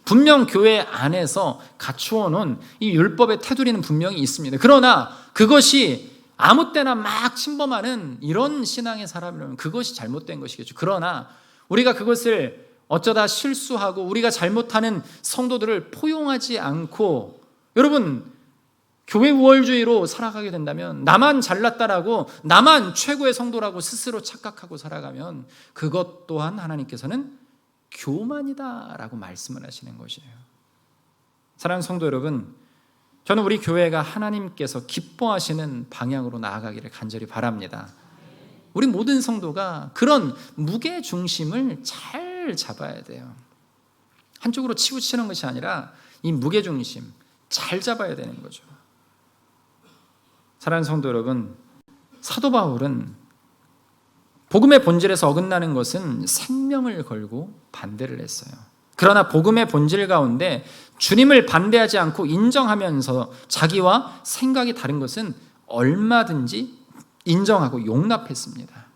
분명 교회 안에서 갖추어 놓은 이 율법의 테두리는 분명히 있습니다. 그러나 그것이 아무 때나 막 침범하는 이런 신앙의 사람이라면 그것이 잘못된 것이겠죠. 그러나 우리가 그것을 어쩌다 실수하고 우리가 잘못하는 성도들을 포용하지 않고, 여러분, 교회 우월주의로 살아가게 된다면, 나만 잘났다라고, 나만 최고의 성도라고 스스로 착각하고 살아가면 그것 또한 하나님께서는 교만이다라고 말씀을 하시는 것이에요. 사랑하는 성도 여러분, 저는 우리 교회가 하나님께서 기뻐하시는 방향으로 나아가기를 간절히 바랍니다. 우리 모든 성도가 그런 무게중심을 잘 잡아야 돼요. 한쪽으로 치우치는 것이 아니라 이 무게중심 잘 잡아야 되는 거죠. 사랑하는 성도 여러분, 사도 바울은 복음의 본질에서 어긋나는 것은 생명을 걸고 반대를 했어요. 그러나 복음의 본질 가운데 주님을 반대하지 않고 인정하면서 자기와 생각이 다른 것은 얼마든지 인정하고 용납했습니다.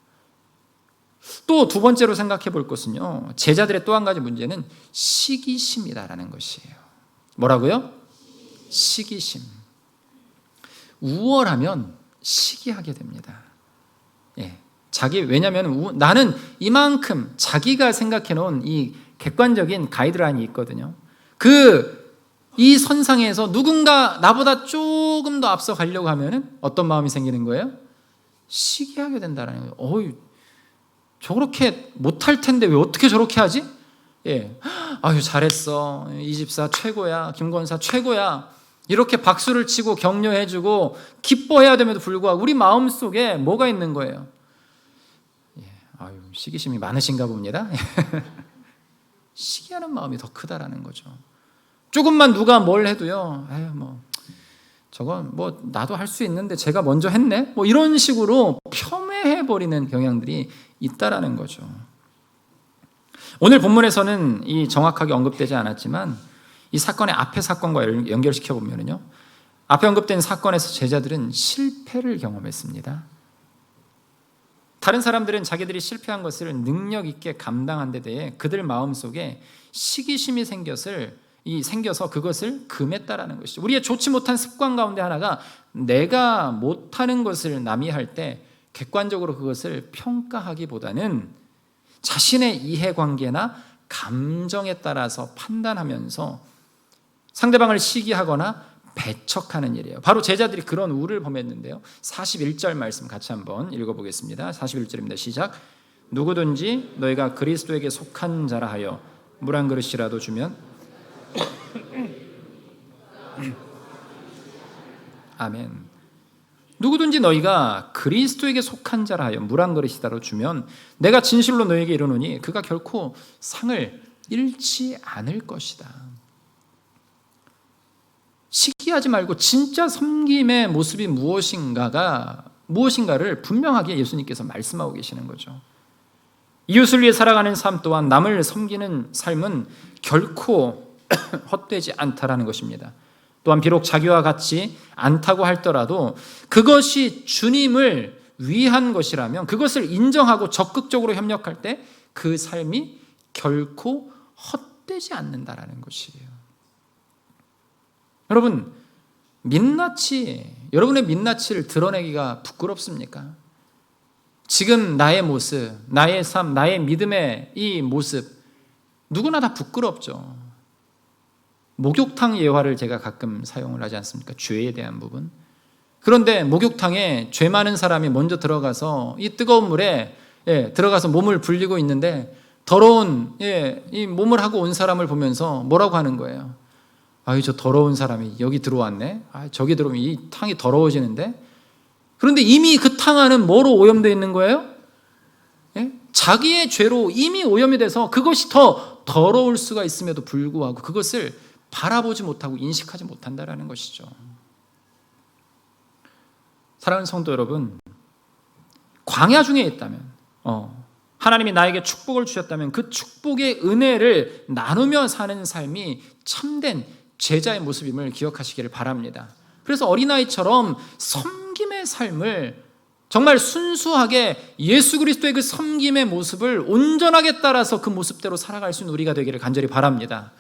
또 두 번째로 생각해 볼 것은요, 제자들의 또 한 가지 문제는 시기심이다라는 것이에요. 뭐라고요? 시기심. 우월하면 시기하게 됩니다. 왜냐하면 나는 이만큼, 자기가 생각해 놓은 이 객관적인 가이드라인이 있거든요. 이 선상에서 누군가 나보다 조금 더 앞서 가려고 하면은 어떤 마음이 생기는 거예요? 시기하게 된다는 거예요. 저렇게 못할 텐데 왜 어떻게 저렇게 하지? 아유, 잘했어, 이 집사 최고야, 김권사 최고야, 이렇게 박수를 치고 격려해주고 기뻐해야 됨에도 불구하고 우리 마음속에 뭐가 있는 거예요? 시기심이 많으신가 봅니다. 시기하는 마음이 더 크다라는 거죠. 조금만 누가 뭘 해도요, 저건 나도 할 수 있는데 제가 먼저 했네, 이런 식으로 폄훼해버리는 경향들이 있다라는 거죠. 오늘 본문에서는 이 정확하게 언급되지 않았지만 이 사건의 앞의 사건과 연결시켜 보면요, 앞에 언급된 사건에서 제자들은 실패를 경험했습니다. 다른 사람들은 자기들이 실패한 것을 능력 있게 감당한 데 대해 그들 마음속에 시기심이 생겨서 그것을 금했다라는 것이죠. 우리의 좋지 못한 습관 가운데 하나가 내가 못하는 것을 남이 할 때 객관적으로 그것을 평가하기보다는 자신의 이해관계나 감정에 따라서 판단하면서 상대방을 시기하거나 배척하는 일이에요. 바로 제자들이 그런 우를 범했는데요. 41절 말씀 같이 한번 읽어보겠습니다. 41절입니다. 시작. 누구든지 너희가 그리스도에게 속한 자라 하여 물 한 그릇이라도 주면 아멘. 누구든지 너희가 그리스도에게 속한 자라 하여 물 한 그릇이라도 주면 내가 진실로 너희에게 이르노니 그가 결코 상을 잃지 않을 것이다. 시기하지 말고 진짜 섬김의 모습이 무엇인가를 분명하게 예수님께서 말씀하고 계시는 거죠. 이웃을 위해 살아가는 삶 또한 남을 섬기는 삶은 결코 헛되지 않다라는 것입니다. 또한 비록 자기와 같지 않다고 할더라도 그것이 주님을 위한 것이라면 그것을 인정하고 적극적으로 협력할 때 그 삶이 결코 헛되지 않는다라는 것이에요. 여러분, 여러분의 민낯을 드러내기가 부끄럽습니까? 지금 나의 모습, 나의 삶, 나의 믿음의 이 모습 누구나 다 부끄럽죠. 목욕탕 예화를 제가 가끔 사용을 하지 않습니까? 죄에 대한 부분. 그런데 목욕탕에 죄 많은 사람이 먼저 들어가서 이 뜨거운 물에 들어가서 몸을 불리고 있는데 더러운 이 몸을 하고 온 사람을 보면서 뭐라고 하는 거예요? 아유, 저 더러운 사람이 여기 들어왔네. 저기 들어오면 이 탕이 더러워지는데. 그런데 이미 그 탕 안은 뭐로 오염되어 있는 거예요? 자기의 죄로 이미 오염이 돼서 그것이 더 더러울 수가 있음에도 불구하고 그것을 바라보지 못하고 인식하지 못한다라는 것이죠. 사랑하는 성도 여러분, 광야 중에 있다면 하나님이 나에게 축복을 주셨다면 그 축복의 은혜를 나누며 사는 삶이 참된 제자의 모습임을 기억하시기를 바랍니다. 그래서 어린아이처럼 섬김의 삶을 정말 순수하게 예수 그리스도의 그 섬김의 모습을 온전하게 따라서 그 모습대로 살아갈 수 있는 우리가 되기를 간절히 바랍니다.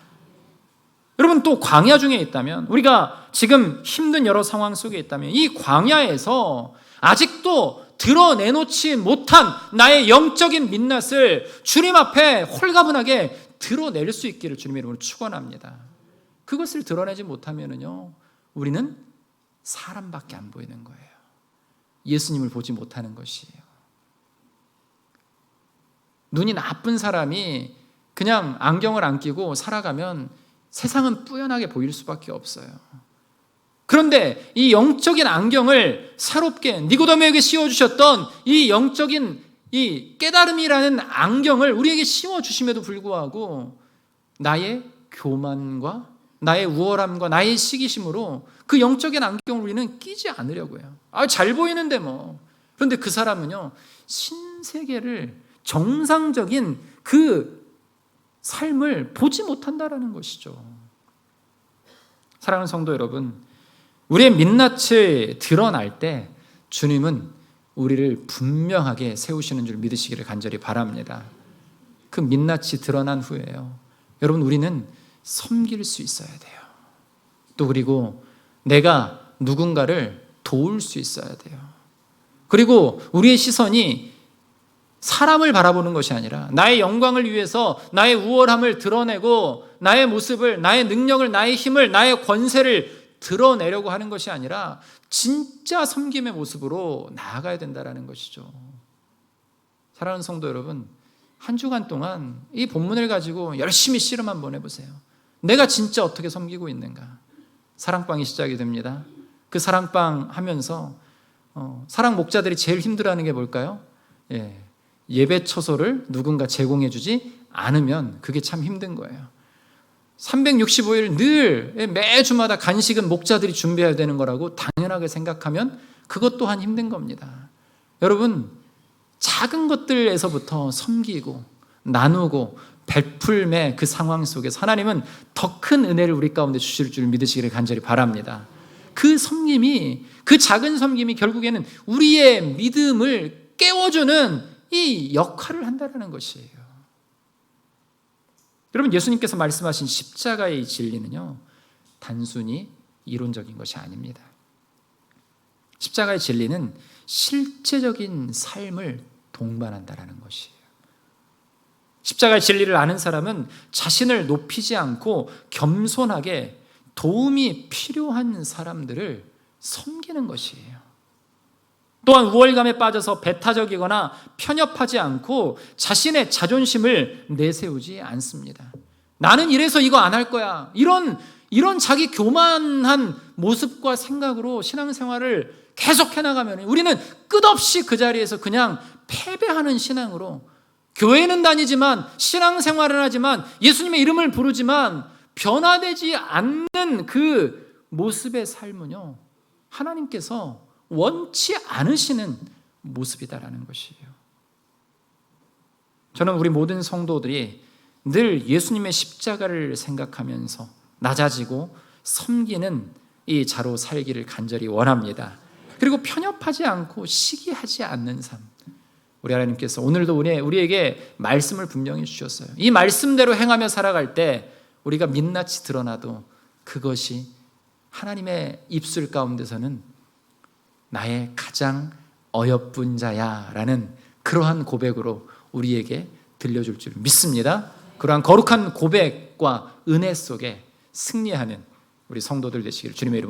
여러분, 또 광야 중에 있다면, 우리가 지금 힘든 여러 상황 속에 있다면 이 광야에서 아직도 드러내놓지 못한 나의 영적인 민낯을 주님 앞에 홀가분하게 드러낼 수 있기를 주님의 이름으로 축원합니다. 그것을 드러내지 못하면요, 우리는 사람밖에 안 보이는 거예요. 예수님을 보지 못하는 것이에요. 눈이 나쁜 사람이 그냥 안경을 안 끼고 살아가면 세상은 뿌연하게 보일 수밖에 없어요. 그런데 이 영적인 안경을 새롭게 니고데모에게 씌워주셨던 이 영적인 이 깨달음이라는 안경을 우리에게 씌워주심에도 불구하고 나의 교만과 나의 우월함과 나의 시기심으로 그 영적인 안경을 우리는 끼지 않으려고 해요. 잘 보이는데 뭐. 그런데 그 사람은요, 신세계를 정상적인 그 삶을 보지 못한다라는 것이죠. 사랑하는 성도 여러분, 우리의 민낯이 드러날 때 주님은 우리를 분명하게 세우시는 줄 믿으시기를 간절히 바랍니다. 그 민낯이 드러난 후에요, 여러분, 우리는 섬길 수 있어야 돼요. 또 그리고 내가 누군가를 도울 수 있어야 돼요. 그리고 우리의 시선이 사람을 바라보는 것이 아니라 나의 영광을 위해서 나의 우월함을 드러내고 나의 모습을, 나의 능력을, 나의 힘을, 나의 권세를 드러내려고 하는 것이 아니라 진짜 섬김의 모습으로 나아가야 된다는 것이죠. 사랑하는 성도 여러분, 한 주간 동안 이 본문을 가지고 열심히 씨름 한번 해보세요. 내가 진짜 어떻게 섬기고 있는가? 사랑방이 시작이 됩니다. 그 사랑방 하면서 사랑 목자들이 제일 힘들어하는 게 뭘까요? 예배 처소를 누군가 제공해 주지 않으면 그게 참 힘든 거예요. 365일 늘 매주마다 간식은 목자들이 준비해야 되는 거라고 당연하게 생각하면 그것 또한 힘든 겁니다. 여러분, 작은 것들에서부터 섬기고 나누고 베풀매 그 상황 속에서 하나님은 더 큰 은혜를 우리 가운데 주실 줄 믿으시기를 간절히 바랍니다. 그 섬김이, 그 작은 섬김이 결국에는 우리의 믿음을 깨워주는 이 역할을 한다는 것이에요. 여러분, 예수님께서 말씀하신 십자가의 진리는요, 단순히 이론적인 것이 아닙니다. 십자가의 진리는 실제적인 삶을 동반한다는 것이에요. 십자가의 진리를 아는 사람은 자신을 높이지 않고 겸손하게 도움이 필요한 사람들을 섬기는 것이에요. 또한 우월감에 빠져서 배타적이거나 편협하지 않고 자신의 자존심을 내세우지 않습니다. 나는 이래서 이거 안 할 거야. 이런 자기 교만한 모습과 생각으로 신앙생활을 계속 해나가면 우리는 끝없이 그 자리에서 그냥 패배하는 신앙으로, 교회는 다니지만 신앙생활은 하지만 예수님의 이름을 부르지만 변화되지 않는 그 모습의 삶은요, 하나님께서 원치 않으시는 모습이다라는 것이에요. 저는 우리 모든 성도들이 늘 예수님의 십자가를 생각하면서 낮아지고 섬기는 이 자로 살기를 간절히 원합니다. 그리고 편협하지 않고 시기하지 않는 삶. 우리 하나님께서 오늘도 우리에게 말씀을 분명히 주셨어요. 이 말씀대로 행하며 살아갈 때 우리가 민낯이 드러나도 그것이 하나님의 입술 가운데서는 나의 가장 어여쁜 자야 라는 그러한 고백으로 우리에게 들려줄 줄 믿습니다. 그러한 거룩한 고백과 은혜 속에 승리하는 우리 성도들 되시기를 주님의 이름으로